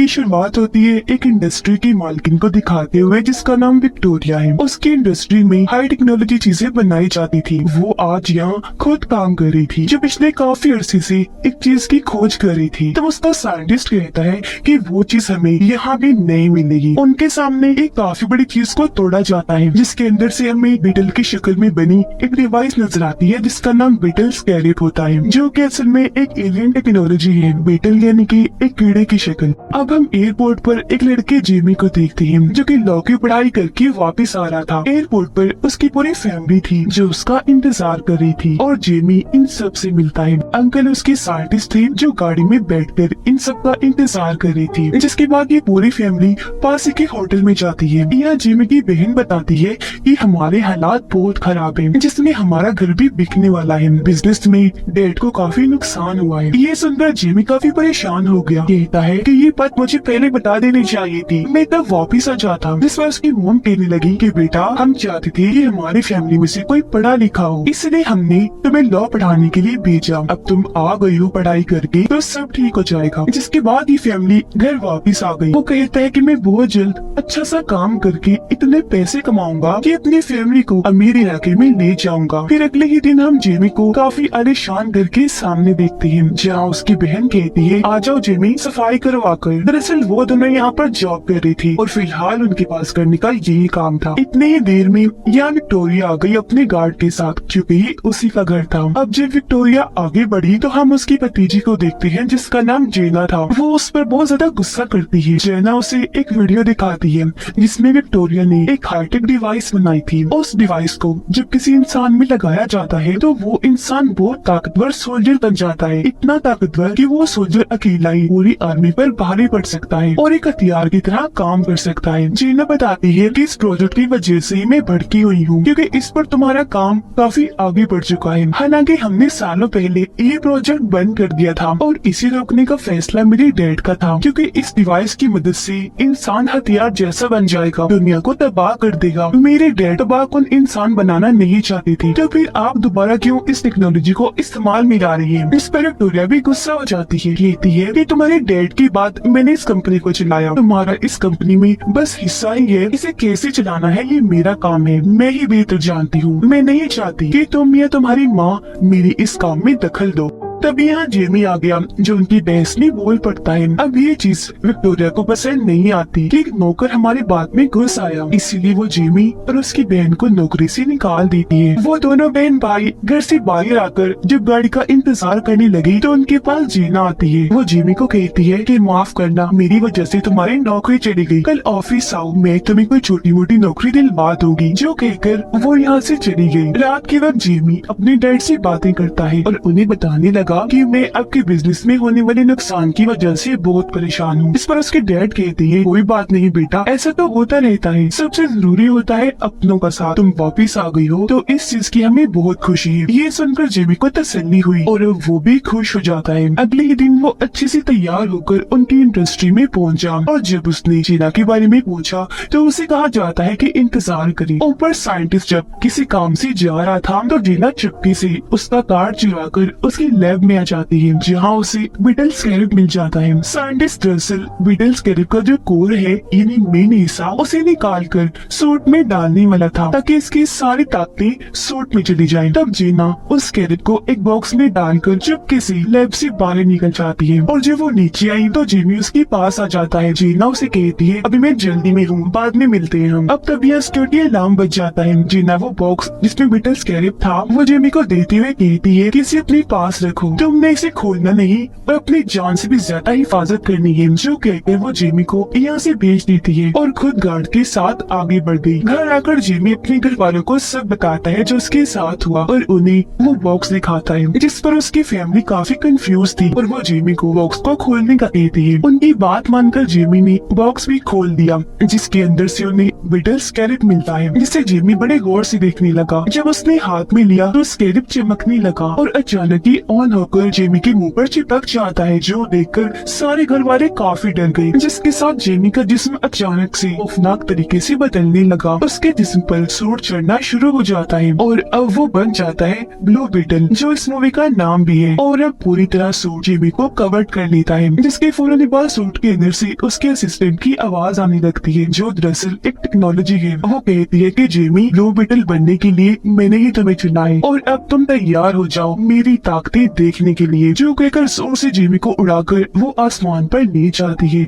शुरुआत होती है एक इंडस्ट्री की मालकिन को दिखाते हुए जिसका नाम विक्टोरिया है। उसकी इंडस्ट्री में हाई टेक्नोलॉजी चीजें बनाई जाती थी। वो आज यहाँ खुद काम कर रही थी, जो पिछले काफी अरसे से एक चीज की खोज कर रही थी। तो उसका साइंटिस्ट कहता है कि वो चीज हमें यहाँ भी नहीं मिलेगी। उनके सामने एक काफी बड़ी चीज को तोड़ा जाता है, जिसके अंदर से हमें बीटल की शक्ल में बनी एक डिवाइस नजर आती है, जिसका नाम बीटल स्कैरेट होता है, जो कि असल में एक एलियन टेक्नोलॉजी है। बीटल यानी कि एक कीड़े की शक्ल। अब हम एयरपोर्ट पर एक लड़के जेमी को देखते हैं, जो कि लॉ की पढ़ाई करके वापस आ रहा था। एयरपोर्ट पर उसकी पूरी फैमिली थी जो उसका इंतजार कर रही थी, और जेमी इन सब से मिलता है। अंकल उसके साइंटिस्ट थे जो गाड़ी में बैठकर इन सब का इंतजार कर रही थी। जिसके बाद ये पूरी फैमिली पास के होटल में जाती है। यहाँ जेमी की बहन बताती है कि हमारे हालात बहुत खराब है, जिसमें हमारा घर भी बिकने वाला है। बिजनेस में डैड को काफी नुकसान हुआ है। ये सुनकर जेमी काफी परेशान हो गया। कहता है कि ये बात मुझे पहले बता देनी चाहिए थी, मैं तब वापस आ जाता। जिस पर उसकी मॉम कहने लगी कि बेटा, हम चाहते थे कि हमारी फैमिली में से कोई पढ़ा लिखा हो, इसलिए हमने तुम्हें लॉ पढ़ाने के लिए भेजा। अब तुम आ गई हो पढ़ाई करके, तो सब ठीक हो जाएगा। जिसके बाद ये फैमिली घर वापस आ गई। वो कहता है कि मैं बहुत जल्द अच्छा सा काम करके इतने पैसे कमाऊंगा कि अपनी फैमिली को अमीर इलाके में ले जाऊंगा। फिर अगले ही दिन हम जेमी को काफी आलीशान घर के सामने देखते हैं, जहाँ उसकी बहन कहती है आ जाओ जेमी, सफाई करवा कर। दरअसल वो दोनों यहाँ पर जॉब कर रही थी और फिलहाल उनके पास करने का यही काम था। इतने ही देर में यहाँ विक्टोरिया आ गई अपने गार्ड के साथ, क्योंकि उसी का घर था। अब जब विक्टोरिया आगे बढ़ी तो हम उसकी भतीजी को देखते हैं, जिसका नाम जेना था। वो उस पर बहुत ज्यादा गुस्सा करती है। जेना उसे एक वीडियो दिखाती है जिसमें विक्टोरिया ने एक हाईटेक डिवाइस बनाई थी। उस डिवाइस को जब किसी इंसान में लगाया जाता है तो वो इंसान बहुत ताकतवर सोल्जर बन जाता है। इतना ताकतवर कि वो सोल्जर अकेला ही पूरी आर्मी पर भारी पड़ सकता है और एक हथियार की तरह काम कर सकता है। जीना बताती है कि इस प्रोजेक्ट की वजह से मैं भड़की हुई हूँ, क्योंकि इस पर तुम्हारा काम काफी आगे बढ़ चुका है। हालांकि हमने सालों पहले ये प्रोजेक्ट बंद कर दिया था और इसे रोकने का फैसला मेरे डैड का था, क्योंकि इस डिवाइस की मदद से इंसान हथियार जैसा बन जाएगा, दुनिया को तबाह कर देगा। मेरे डैड तबाहकुन इंसान बनाना नहीं चाहती थी, तो फिर आप दोबारा क्यों इस टेक्नोलॉजी को इस्तेमाल में ला रही है। इस पर विक्टोरिया भी गुस्सा हो जाती है। कहती है कि तुम्हारे डैड की बात मैंने इस कंपनी को चलाया, तुम्हारा इस कंपनी में बस हिस्सा ही है, इसे कैसे चलाना है ये मेरा काम है, मैं ही बेहतर जानती हूँ। मैं नहीं चाहती कि तुम या तुम्हारी माँ मेरी इस काम में दखल दो। तभी यहाँ जेमी आ गया, जो उनकी बहस में बोल पड़ता है। अब ये चीज विक्टोरिया को पसंद नहीं आती कि एक नौकर हमारी बात में घुस आया, इसीलिए वो जेमी और उसकी बहन को नौकरी से निकाल देती है। वो दोनों बहन भाई घर से बाहर आकर जब गाड़ी का इंतजार करने लगी तो उनके पास जीना आती है। वो जेमी को कहती है कि माफ करना, मेरी वजह से तुम्हारी नौकरी चली गई, कल ऑफिस आओ, मैं तुम्हें कोई छोटी मोटी नौकरी दिलवा दूंगी। जो कहकर वो यहाँ से चली गई। रात के वक्त जेमी अपने डैड से बातें करता है और उन्हें बताने लगा कि मैं आपके बिजनेस में होने वाले नुकसान की वजह से बहुत परेशान हूँ। इस पर उसके डैड कहते हैं कोई बात नहीं बेटा, ऐसा तो होता रहता है, सबसे जरूरी होता है अपनों का साथ। तुम वापिस आ गई हो तो इस चीज की हमें बहुत खुशी है। ये सुनकर जेमी को तसल्ली हुई और वो भी खुश हो जाता है। अगले ही दिन वो अच्छे से तैयार होकर उनकी इंडस्ट्री में पहुंचा और जब उसने जीना के बारे में पूछा तो उसे कहा जाता है कि इंतजार करे। ऊपर साइंटिस्ट जब किसी काम से जा रहा था तो जीना चुपके से उसका कार्ड चुरा कर उसकी लैब में आ जाती है, जहाँ उसे बीटल स्कैरेट मिल जाता है। साइंटिस्ट दरअसल बीटल स्कैरेट का जो कोर है यानी मेन हिस्सा उसे निकाल कर सूट में डालने वाला था, ताकि इसकी सारी ताकतें सूट में चली जाएं। तब जीना उस स्कैरेट को एक बॉक्स में डालकर चुपके से लैब से बाहर निकल जाती है और जब वो नीचे आई तो जेमी उसके पास आ जाता है। जीना उसे कहती है अभी मैं जल्दी में हूँ, बाद में मिलते हैं हम। अब तभी यहाँ सिक्योरिटी अलार्म बज जाता है। जीना वो बॉक्स जिसमें बीटल स्कैरेट था वो जेमी को देते हुए कहती है कि इसे अपने पास रखो, तुमने इसे खोलना नहीं और अपनी जान से भी ज्यादा हिफाजत करनी है। जो कहकर वो जेमी को यहाँ से भेज देती है और खुद गार्ड के साथ आगे बढ़ गई। घर आकर जेमी अपने घर वालों को सब बताता है जो उसके साथ हुआ और उन्हें वो बॉक्स दिखाता है, जिस पर उसकी फैमिली काफी कंफ्यूज थी और वो जेमी को बॉक्स को खोलने का कहती है। उनकी बात मानकर जेमी ने बॉक्स भी खोल दिया, जिसके अंदर से उन्हें बीटल स्कैरेट मिलता है, जिसे जेमी बड़े गौर से देखने लगा। जब उसने हाथ में लिया तो स्कैरेट चमकने लगा और अचानक ही ऑन होकर जेमी के मुंह पर चिपक जाता है, जो देखकर सारे घर वाले काफी डर गए। जिसके साथ जेमी का जिस्म अचानक से खौफनाक तरीके से बदलने लगा। उसके जिस्म पर सूट चढ़ना शुरू हो जाता है और अब वो बन जाता है ब्लू बीटल, जो इस मूवी का नाम भी है। और अब पूरी तरह सूट जेमी को कवर कर लेता है, जिसके फौरन बाद सूट के अंदर से उसके असिस्टेंट की आवाज आने लगती है, जो दरअसल एक टेक्नोलॉजी है। वो कहती है कि जेमी, ब्लू बीटल बनने के लिए मैंने ही तुम्हें चुना है और अब तुम तैयार हो जाओ मेरी ताकतें देखने के लिए। जो कहकर जोर से जेमी को उड़ाकर वो आसमान पर ले जाती है,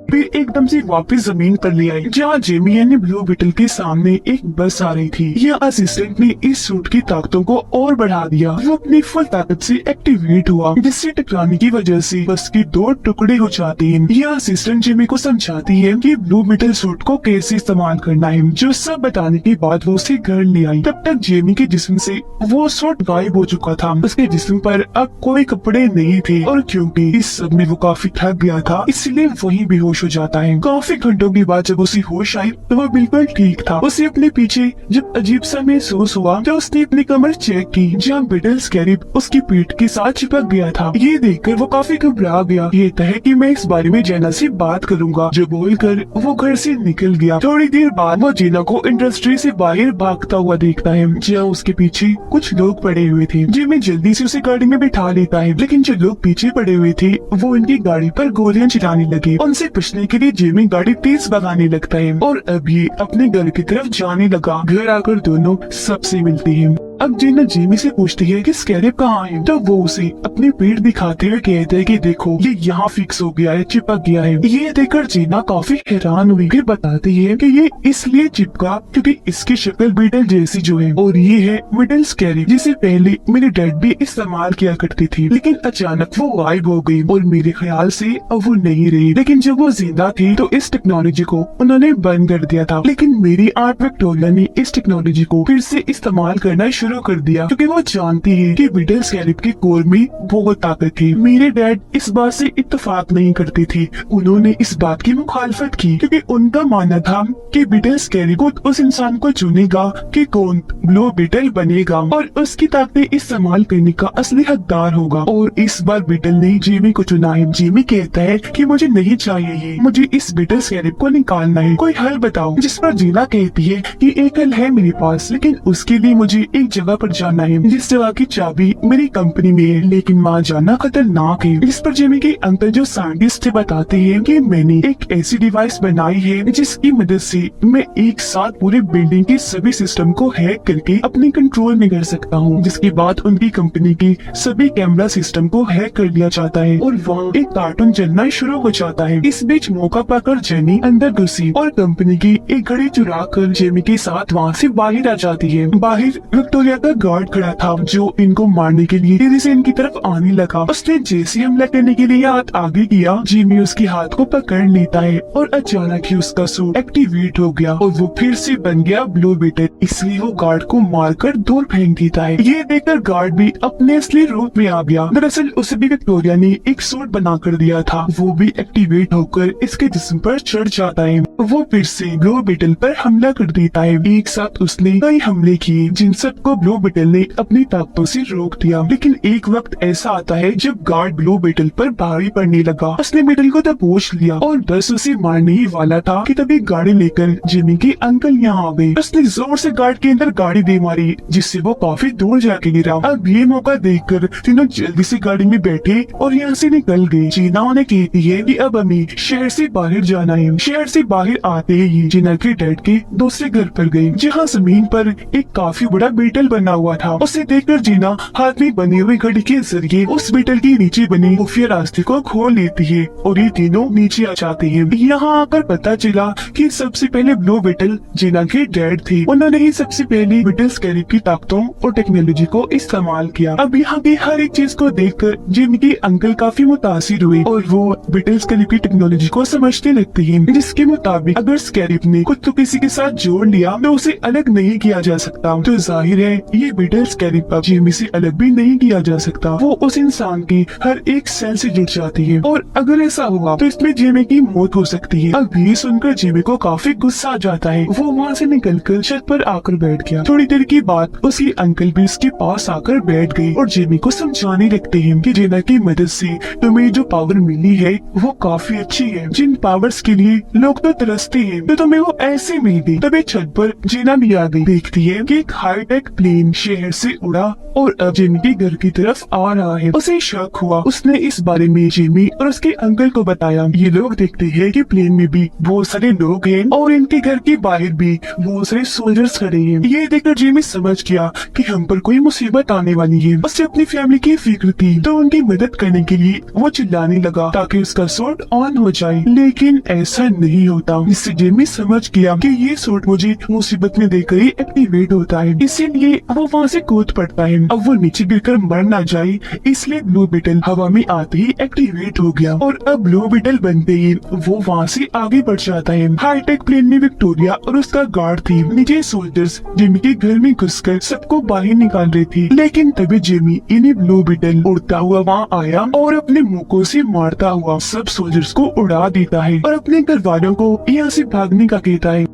फिर एकदम से वापस जमीन पर ले आई, जहाँ जेमी यानी ब्लू बीटल के सामने एक बस आ रही थी। यह असिस्टेंट ने इस सूट की ताकतों को और बढ़ा दिया। वो अपनी फुल ताकत से एक्टिवेट हुआ, जिससे टकराने की वजह से बस के 2 टुकड़े हो जाते हैं। यह असिस्टेंट जेमी को समझाती है कि ब्लू बीटल सूट को कैसे इस्तेमाल करना है, जो सब बताने के बाद वो उसे घर ले आई। तब तक जेमी के जिस्म से वो सूट गायब हो चुका था। उसके जिस्म पर अब कोई कपड़े नहीं थे और क्योंकि इस सब में वो काफी थक गया था, इसलिए वही बेहोश हो जाता है। काफी घंटों के बाद जब उसे होश आई तो वो बिल्कुल ठीक था। उसे अपने पीछे जब अजीब सा महसूस हुआ तो उसने अपनी कमर चेक की, जहाँ बीटल स्कैरिब उसकी पीठ के साथ चिपक गया था। ये देखकर वो काफी घबरा गया। ये तय कि मैं इस बारे में जेना से बात करूंगा, जो बोलकर वो घर से निकल गया। थोड़ी देर बाद वो जेना को इंडस्ट्री से बाहर भागता हुआ देखता है, जहाँ उसके पीछे कुछ लोग पड़े हुए थे। जेमी जल्दी से उसे गाड़ी में बिठा लेता है, लेकिन जो लोग पीछे पड़े हुए थे वो उनकी गाड़ी पर गोलियां चलाने लगे। उनसे बचने के लिए जेमी गाड़ी तेज भगाने लगता है और अब ये अपने घर की तरफ जाने लगा। घर आकर दोनों सबसे मिलती हैं। अब जीना जेमी से पूछती है कि स्कैरिब कहाँ है, तो वो उसे अपनी पीठ दिखाते हुए कहते हैं कि देखो ये यहाँ फिक्स हो गया है, चिपक गया है। ये देखकर जीना काफी हैरान हुई, फिर बताती है कि ये इसलिए चिपका क्योंकि इसकी शक्ल बीटल जैसी जो है, और ये है बीटल स्कैरिब, जिसे पहले मेरे डैड भी इस्तेमाल किया करती थी, लेकिन अचानक वो गायब हो गई और मेरे ख्याल से अब वो नहीं रही। लेकिन जब वो जिंदा थी तो इस टेक्नोलॉजी को उन्होंने बंद कर दिया था, लेकिन मेरी आंट विक्टोरिया ने इस टेक्नोलॉजी को फिर से इस्तेमाल करना शुरू कर दिया, क्योंकि वो जानती है कि बीटल स्कैरिब के कोर में बहुत ताकत थी। मेरे डैड इस बात से इत्तेफाक नहीं करते थे, उन्होंने इस बात की मुखालफत की क्योंकि उनका मानना था कि बीटल स्कैरिब उस इंसान को चुनेगा कि कौन ब्लू बीटल बनेगा और उसकी ताकतें इस्तेमाल करने का असली हकदार होगा। और इस बार बीटल ने जेमी को चुना है। जेमी कहता है कि मुझे नहीं चाहिए ये, मुझे इस बीटल स्कैरिब को निकालना है, कोई हल बताओ। जिस पर जीना कहती है कि एक हल है मेरे पास, लेकिन उसके लिए मुझे एक जगह पर जाना है जिस जगह की चाबी मेरी कंपनी में है, लेकिन वहाँ जाना खतरनाक है। इस पर जेमी के अंकल जो साइंटिस्ट थे बताते हैं कि मैंने एक ऐसी डिवाइस बनाई है जिसकी मदद से मैं एक साथ पूरे बिल्डिंग के सभी सिस्टम को हैक करके अपने कंट्रोल में कर सकता हूँ। जिसके बाद उनकी कंपनी के सभी कैमरा सिस्टम को हैक कर लिया जाता है और वहाँ एक कार्टून चलना शुरू हो जाता है। इस बीच मौका पाकर जेनी अंदर घुसी और कंपनी की एक घड़ी चुरा कर जेमी के साथ वहाँ से बाहर आ जाती है। बाहर विक्टोरिया का गार्ड खड़ा था जो इनको मारने के लिए तेजी से इनकी तरफ आने लगा। उसने जैसे हमला करने के लिए हाथ आगे किया, जेमी उसके हाथ को पकड़ लेता है और अचानक ही उसका सूट एक्टिवेट हो गया और वो फिर से बन गया ब्लू बीटल। इसलिए वो गार्ड को मारकर दूर फेंक देता है। ये देखकर गार्ड भी अपने असली रूप में आ गया। दरअसल उसे भी विक्टोरिया ने एक सूट बना कर दिया था, वो भी एक्टिवेट होकर इसके जिस्म पर चढ़ जाता है। वो फिर से ब्लू बीटल पर हमला कर देता है। एक साथ उसने कई हमले किए जिन सबको ब्लू बीटल ने अपनी ताकतों से रोक दिया। लेकिन एक वक्त ऐसा आता है जब गार्ड ब्लू बीटल पर भारी पड़ने लगा। उसने बीटल को दबोच लिया और बस उसे मारने ही वाला था कि तभी गाड़ी लेकर जेमी के अंकल यहाँ आ गए। उसने जोर से गार्ड के अंदर गाड़ी दे मारी जिससे वो काफी दूर जाके गिरा। अब ये मौका देखकर तीनों जल्दी से गाड़ी में बैठे और यहाँ से निकल गए। जीना उन्हें कहती है कि अब हमें शहर से बाहर जाना है। शहर से बाहर आते ही जीना के डैड के दूसरे घर पर गए, जहाँ जमीन पर एक काफी बड़ा बीटल बना हुआ था। उसे देखकर जीना हाथ में बनी हुई घड़ी के जरिए उस बीटल के नीचे बने खुफिया रास्ते को खोल लेती है और ये तीनों नीचे आ जाते हैं। यहाँ आकर पता चला कि सबसे पहले ब्लू बीटल जीना के डैड थे। उन्होंने ही सबसे पहले बीटल स्कैरिब की ताकतों और टेक्नोलॉजी को इस्तेमाल किया। अब यहाँ की हर एक चीज को देखकर जिमी के अंकल काफी मुतासिर हुए और वो बीटल स्कैरिब की टेक्नोलॉजी को समझने लगते हैं, जिसके मुताबिक मुताबिक अगर स्कैरिप ने खुद को किसी के साथ जोड़ लिया तो उसे अलग नहीं किया जा सकता। तो जाहिर है ये बीटल स्कैरिप अब जेमी से अलग भी नहीं किया जा सकता। वो उस इंसान की हर एक सेल से जुड़ जाती है और अगर ऐसा हुआ तो इसमें जेमी की मौत हो सकती है। अब ये सुनकर जेमी को काफी गुस्सा आ जाता है। वो वहाँ से निकलकर छत पर आकर बैठ गया। थोड़ी देर के बाद उसके अंकल भी उसके पास आकर बैठ गए और जेमी को समझाने लगते हैं कि जेना की मदद से तुम्हें जो पावर मिली है वो काफी अच्छी है। जिन पावर्स के लिए लोग तो तरसते हैं तो तुम्हें वो ऐसे मिल गई। तभी छत पर जेना भी आ गई। देखती है कि एक हाईटेक प्लेन शहर से उड़ा और अब जेमी के घर की तरफ आ रहा है। उसे शक हुआ। उसने इस बारे में जेमी और उसके अंकल को बताया। ये लोग देखते हैं कि प्लेन में भी बहुत सारे लोग हैं और इनके घर के बाहर भी बहुत सारे सोल्जर्स खड़े हैं। ये देखकर जेमी समझ गया कि हम पर कोई मुसीबत आने वाली है। उसे अपनी फैमिली की फिक्र थी तो उनकी मदद करने के लिए वो चिल्लाने लगा ताकि उसका सूट ऑन हो जाए, लेकिन ऐसा नहीं होता। इससे जेमी समझ गया कि ये सूट मुझे मुसीबत में देकर ही एक्टिवेट होता है, इसीलिए वो वहाँ से कूद पड़ता है। अब वो नीचे गिरकर मर ना जाए इसलिए ब्लू बीटल हवा में आते ही एक्टिवेट हो गया और अब ब्लू बीटल बनते ही वो वहाँ से आगे बढ़ जाता है। हाईटेक प्लेन में विक्टोरिया और उसका गार्ड थी। नीचे सोल्जर्स जेमी के घर में घुसकर सबको बाहर निकाल रही थी, लेकिन तभी जेमी इन्हें ब्लू बीटल उड़ता हुआ वहाँ आया और अपने मुक्कों से मारता हुआ सब सोल्जर्स को उड़ा देता है और अपने घर वालों को यहाँ से भागने का कहता है।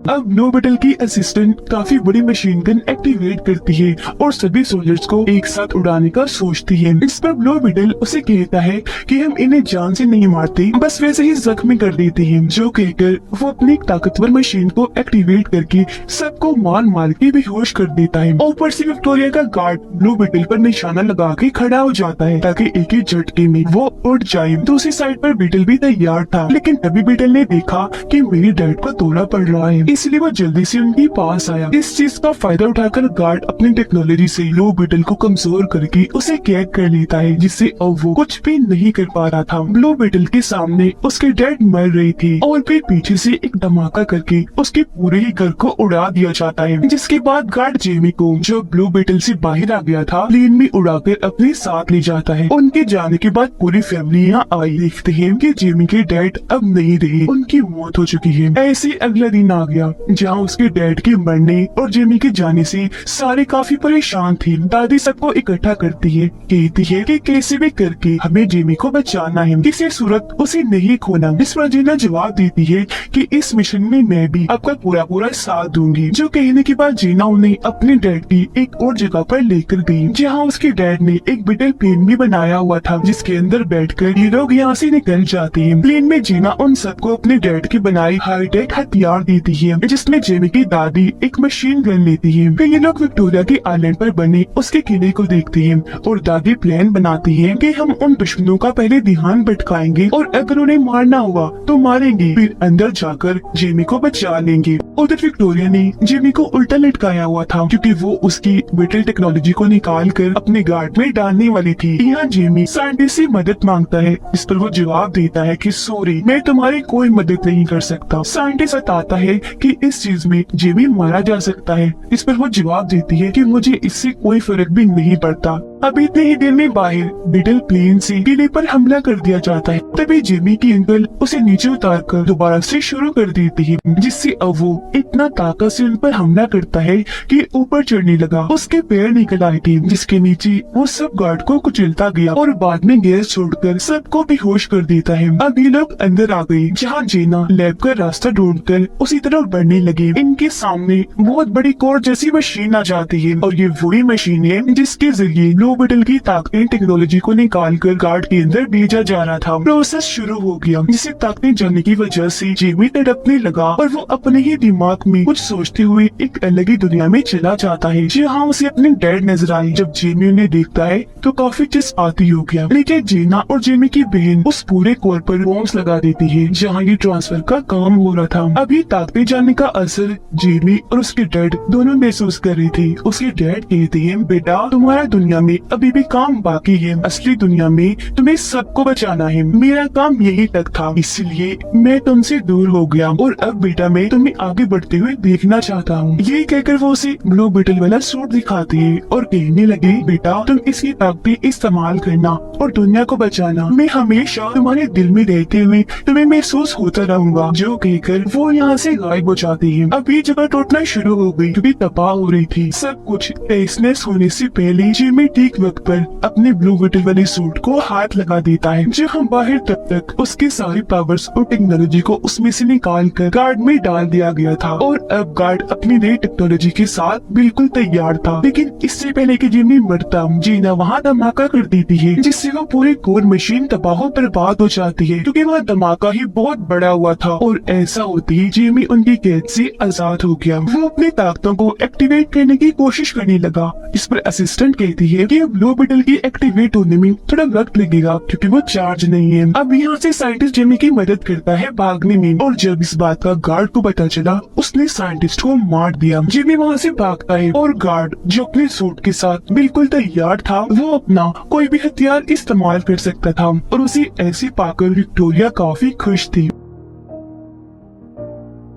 अब ब्लू बीटल की असिस्टेंट काफी बड़ी मशीन गन एक्टिवेट करती है और सभी सोल्जर्स को एक साथ उड़ाने का सोचती है। इस पर ब्लू बीटल उसे कहता है कि हम इन्हें जान से नहीं मारते, बस वैसे ही जख्मी कर देते हैं। जो कहकर वो अपनी ताकतवर मशीन को एक्टिवेट करके सबको मार मार के बेहोश कर देता है। ऊपर से विक्टोरिया का गार्ड ब्लू बीटल पर निशाना लगा के खड़ा हो जाता है ताकि एक ही झटके में वो उड़ जाए। दूसरी साइड पर बीटल भी तैयार था, लेकिन तभी बीटल ने देखा कि मेरी डैड को दौरा पड़ रहा है, इसलिए वो जल्दी से उनके पास आया। इस चीज का फायदा उठाकर गार्ड अपनी टेक्नोलॉजी से ब्लू बीटल को कमजोर करके उसे कैद कर लेता है, जिससे अब वो कुछ भी नहीं कर पा रहा था। ब्लू बीटल के सामने उसके डैड मर रही थी और फिर पीछे से एक धमाका करके उसके पूरे ही घर को उड़ा दिया जाता है, जिसके बाद गार्ड जेमी को जो ब्लू बीटल से बाहर आ गया था प्लेन में उड़ाकर अपने साथ ले जाता है। उनके जाने के बाद पूरी फैमिली यहाँ आई। देखते हैं कि जेमी के डैड अब नहीं रहे, उनकी मौत हो चुकी है। ऐसे अगला दिन आ गया जहाँ उसके डैड के मरने और जेमी के जाने से सारे काफी परेशान थे। दादी सबको इकट्ठा करती है, कहती है कि कैसे भी करके हमें जेमी को बचाना है, किसी सूरत उसे नहीं खोना। इस पर जीना जवाब देती है कि इस मिशन में मैं भी आपका पूरा पूरा साथ दूंगी। जो कहने के बाद जीना उन्हें अपने डैड की एक और जगह पर लेकर गई, जहाँ उसके डैड ने एक बिटल प्लेन भी बनाया हुआ था, जिसके अंदर बैठकर ये लोग यहाँ से निकल जाते हैं। प्लेन में जीना उन सबको अपने डैड के बनाए हाईटेक हथियार देती है, जिसमें जेमी की दादी एक मशीन गन लेती है। फिर ये लोग विक्टोरिया के आइलैंड पर बने उसके किले को देखते हैं और दादी प्लान बनाती है कि हम उन दुश्मनों का पहले ध्यान भटकाएंगे और अगर उन्हें मारना हुआ तो मारेंगे, फिर अंदर जाकर जेमी को बचा लेंगे। उधर विक्टोरिया ने जेमी को उल्टा लटकाया हुआ था क्योंकि वो उसकी बिटल टेक्नोलॉजी को निकाल कर अपने गार्ड में डालने वाली थी। यहाँ जेमी साइंटिस्ट से मदद मांगता है, इस पर वो जवाब देता है कि सॉरी, मैं तुम्हारी कोई मदद नहीं कर सकता। साइंटिस्ट बताता है कि इस चीज में जेमी मारा जा सकता है। इस पर वो जवाब देती है कि मुझे इससे कोई फर्क भी नहीं पड़ता। अब इतने ही देर में बाहर बिटल प्लेन से किले पर हमला कर दिया जाता है। तभी जेमी की अंकल उसे नीचे उतारकर दोबारा से शुरू कर देती है, जिससे अब वो इतना ताकत से उन पर हमला करता है कि ऊपर चढ़ने लगा। उसके पैर निकल आए थे, जिसके नीचे वो सब गार्ड को कुचलता गया और बाद में गैस छोड़कर सबको बेहोश कर देता है। अब ये लोग अंदर आ गए, जहाँ जेना लैब का रास्ता ढूंढकर उसी तरफ बढ़ने लगे। इनके सामने बहुत बड़ी कोर जैसी मशीन आ जाती है और ये वही मशीन है जिसके जरिए ब्लू बीटल की ताकतें टेक्नोलॉजी को निकाल कर गार्ड के अंदर भेजा जा रहा था। प्रोसेस शुरू हो गया, जिसे ताकतें जाने की वजह से जेमी तड़पने लगा और वो अपने ही दिमाग में कुछ सोचते हुए एक अलग ही दुनिया में चला जाता है, जहाँ उसे अपने डैड नजर आए। जब जेमी उन्हें देखता है तो काफी जज्बाती हो गया। लेकिन जेना और जेमी की बहन उस पूरे कोर पर बॉम्ब्स लगा देती है जहाँ ये ट्रांसफर का काम हो रहा था। अभी ताकतें जाने का असर जेमी और उसके डैड दोनों महसूस कर रही थी। उसके डैड कहते हैं, बेटा तुम्हारा दुनिया में अभी भी काम बाकी है। असली दुनिया में तुम्हें सबको बचाना है, मेरा काम यही तक था, इसलिए मैं तुमसे दूर हो गया और अब बेटा मैं तुम्हें आगे बढ़ते हुए देखना चाहता हूँ। ये कहकर वो उसे ब्लू बीटल वाला सूट दिखाती है और कहने लगे, बेटा तुम इसकी ताकतें इस्तेमाल करना और दुनिया को बचाना, मैं हमेशा तुम्हारे दिल में रहते हुए तुम्हें महसूस होता रहूंगा। जो कहकर वो यहाँ से गायब हो जाती है। अब ये जगह टूटना शुरू हो गई क्योंकि तबाह हो रही थी। सब कुछ तहस होने से पहले जिमी ठीक वक्त पर अपने ब्लू बीटल वाले सूट को हाथ लगा देता है। जो हम बाहर तब तक उसके सारी पावर्स और टेक्नोलॉजी को उसमें से निकाल कर गार्ड में डाल दिया गया था और अब गार्ड अपनी नई टेक्नोलॉजी के साथ बिल्कुल तैयार था। लेकिन इससे पहले कि जिमी मरता, जीना वहाँ धमाका कर देती है जिससे वो पूरी कोर मशीन तबाह बर्बाद हो जाती है क्योंकि वह धमाका ही बहुत बड़ा हुआ था। और ऐसा होते ही जिमी उनकी कैद से आजाद हो गया। वो अपनी ताकतों को एक्टिवेट करने की कोशिश करने लगा। इस पर असिस्टेंट कहती है कि ब्लू बीटल की एक्टिवेट होने में थोड़ा वक्त लगेगा क्योंकि वो चार्ज नहीं है। अब यहाँ से साइंटिस्ट जिमी की मदद करता है भागने में और जब इस बात का गार्ड को पता चला उसने साइंटिस्ट को मार दिया। जिमी वहाँ से भागता है और गार्ड जो अपने सूट के साथ बिल्कुल तैयार था वो अपना कोई भी हथियार इस्तेमाल कर सकता था और उसे ऐसे पाकर विक्टोरिया काफी खुश थी।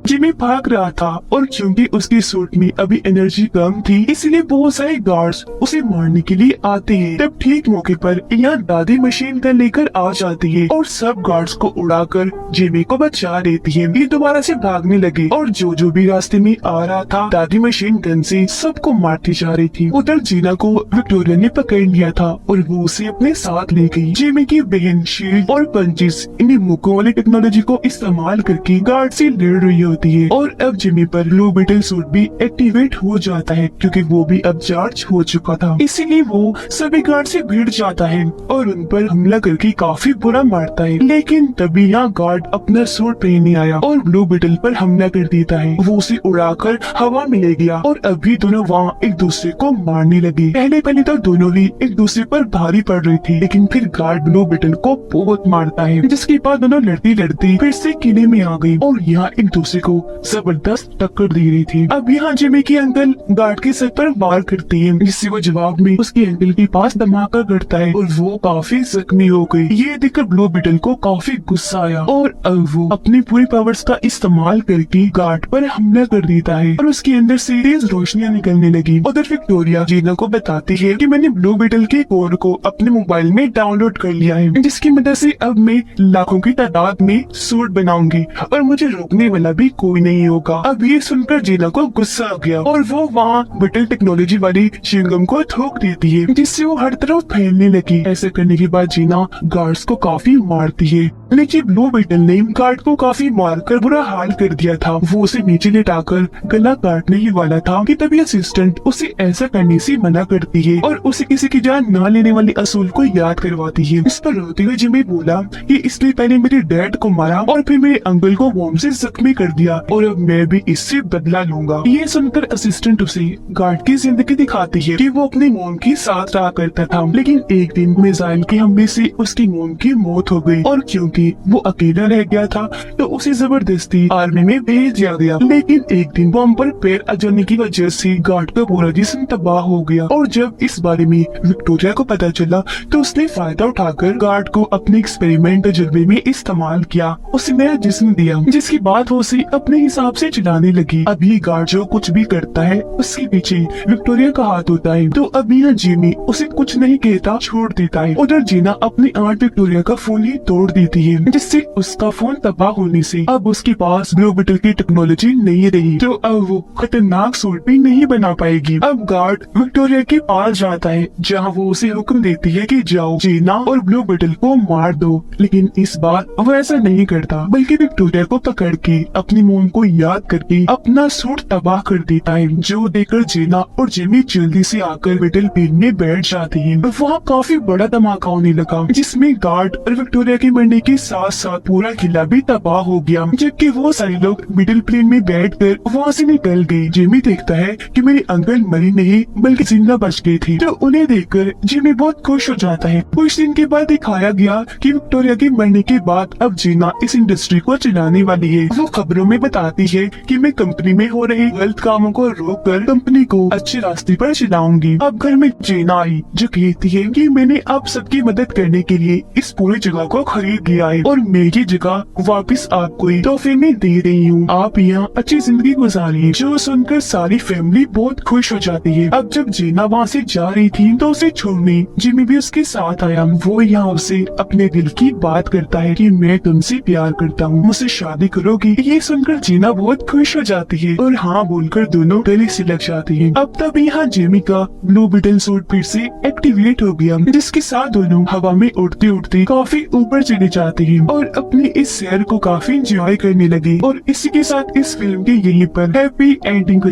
जिमी भाग रहा था और क्योंकि उसके सूट में अभी एनर्जी कम थी इसलिए बहुत सारे गार्ड्स उसे मारने के लिए आते हैं। तब ठीक मौके पर यहाँ दादी मशीन गन लेकर आ जाती है और सब गार्ड्स को उड़ाकर जिमी को बचा देती है। ये दोबारा से भागने लगे और जो भी रास्ते में आ रहा था दादी मशीन गन से सबको मारती जा रही थी। उधर जीना को विक्टोरिया ने पकड़ लिया था और वो उसे अपने साथ ले गई। जिमी की बहन शील्ड और पंचेस इन्हीं मुक्कों वाली टेक्नोलॉजी को इस्तेमाल करके गार्ड से लड़ रही होती है और अब जिमी पर ब्लू बीटल सूट भी एक्टिवेट हो जाता है क्योंकि वो भी अब चार्ज हो चुका था। इसीलिए वो सभी गार्ड से भिड़ जाता है और उन पर हमला करके काफी बुरा मारता है। लेकिन तभी यहाँ गार्ड अपना सूट पहने आया और ब्लू बीटल पर हमला कर देता है। वो उसे उड़ाकर हवा में ले गया और अभी दोनों वहाँ एक दूसरे को मारने लगे। पहले तो दोनों ही एक दूसरे पर भारी पड़ रही थी लेकिन फिर गार्ड ब्लू बीटल को बहुत मारता है जिसके बाद दोनों लड़ती लड़ती फिर से किले में आ गई और यहाँ एक दूसरे को जबरदस्त टक्कर दे रही थी। अब यहाँ जिमी की अंकल गार्ड के सर पर वार करती है जिससे वो जवाब में उसके अंकल के पास धमाका करता है और वो काफी जख्मी हो गई। ये देखकर ब्लू बीटल को काफी गुस्सा आया और अब वो अपनी पूरी पावर्स का इस्तेमाल करके गार्ड पर हमला कर देता है और उसके अंदर से तेज रोशनियां निकलने लगी। उधर विक्टोरिया जीना को बताती है कि मैंने ब्लू बीटल के कोड को अपने मोबाइल में डाउनलोड कर लिया है जिसकी मदद से अब मैं लाखों की तादाद में सूट बनाऊंगी और मुझे रोकने वाला भी कोई नहीं होगा। अब ये सुनकर जीना को गुस्सा आ गया और वो वहाँ बीटल टेक्नोलॉजी वाली च्युइंगम को थूक देती है जिससे वो हर तरफ फैलने लगी। ऐसे करने के बाद जीना गार्ड्स को काफी मारती है लेकिन ब्लू बीटल ने गार्ड को काफी मारकर बुरा हाल कर दिया था। वो उसे नीचे लेटाकर गला काटने ही वाला था कि तभी असिस्टेंट उसे ऐसा करने से मना करती है और उसे किसी की जान न लेने वाली असूल को याद करवाती है। इस पर रोते हुए जिमी बोला कि इसलिए पहले मेरे डैड को मारा और फिर मेरे अंकल को बॉम्ब से जख्मी कर दिया और अब मैं भी इससे बदला लूंगा। ये सुनकर असिस्टेंट उसे गार्ड की जिंदगी दिखाती है कि वो अपनी मोम के साथ रहा करता था लेकिन एक दिन मिसाइल के हमले से उसकी मोम की मौत हो गई और क्योंकि वो अकेला रह गया था तो उसे जबरदस्ती आर्मी में भेज दिया गया। लेकिन एक दिन बम पर पैर आ जाने की वजह से गार्ड का पूरा जिस्म तबाह हो गया और जब इस बारे में विक्टोरिया को पता चला तो उसने फायदा उठाकर गार्ड को अपने एक्सपेरिमेंट तजुर्बे में इस्तेमाल किया। उसे नया जिस्म दिया जिसके बाद वो उसे अपने हिसाब से चलाने लगी। अभी गार्ड जो कुछ भी करता है उसके पीछे विक्टोरिया का हाथ होता है तो अभी यहाँ जिमी उसे कुछ नहीं कहता छोड़ देता है। उधर जीना अपनी आंट विक्टोरिया का फोन ही तोड़ देती है जिससे उसका फोन तबाह होने से अब उसके पास ब्लू बीटल की टेक्नोलॉजी नहीं रही तो अब वो खतरनाक सूट भी नहीं बना पाएगी। अब गार्ड विक्टोरिया के पास जाता है जहाँ वो उसे हुक्म देती है कि जाओ जीना और ब्लू बीटल को मार दो लेकिन इस बार वो ऐसा नहीं करता बल्कि विक्टोरिया को पकड़ के अपनी मोम को याद करके अपना सूट तबाह कर देता है जो देखकर जीना और जिमी जल्दी से आकर बीटल पेन में बैठ जाती है। वहाँ काफी बड़ा धमाका होने लगा जिसमें गार्ड और विक्टोरिया के मरने की साथ साथ पूरा किला भी तबाह हो गया, जबकि वो सारे लोग मिडिल प्लेन में बैठकर वहाँ से निकल गए। जिमी देखता है कि मेरे अंकल मरी नहीं बल्कि जिंदा बच गए थे, तो उन्हें देखकर जिमी बहुत खुश हो जाता है। कुछ दिन के बाद दिखाया गया कि विक्टोरिया के मरने के बाद अब जीना इस इंडस्ट्री को चलाने वाली है। वो खबरों में बताती है कि मैं कंपनी में हो रहे गलत कामों को रोककर कंपनी को अच्छे रास्ते पर चलाऊंगी। अब घर में जीना आई जो कहती है कि मैंने अब सबकी मदद करने के लिए इस पूरी जगह को खरीद लिया है और मैं ये जगह वापस आपको तोहफे में दे रही हूँ। आप यहाँ अच्छी जिंदगी गुजारिए। जो सुनकर सारी फैमिली बहुत खुश हो जाती है। अब जब जीना वहाँ से जा रही थी तो उसे छोड़ने जिमी भी उसके साथ आया। वो यहाँ उसे अपने दिल की बात करता है कि मैं तुमसे प्यार करता हूँ, मुझसे शादी करोगी। ये सुनकर जीना बहुत खुश हो जाती है और हाँ बोलकर दोनों गले से लग जाती है। अब तब यहाँ जिमी का ब्लू बीटल सूट फिर से एक्टिवेट हो गया, जिसके साथ दोनों हवा में उड़ते उड़ते काफी ऊपर चले जाते हैं और अपने इस सैर को काफी एंजॉय करने लगे। और इसी के साथ इस फिल्म के यहीं पर हैप्पी एंडिंग हो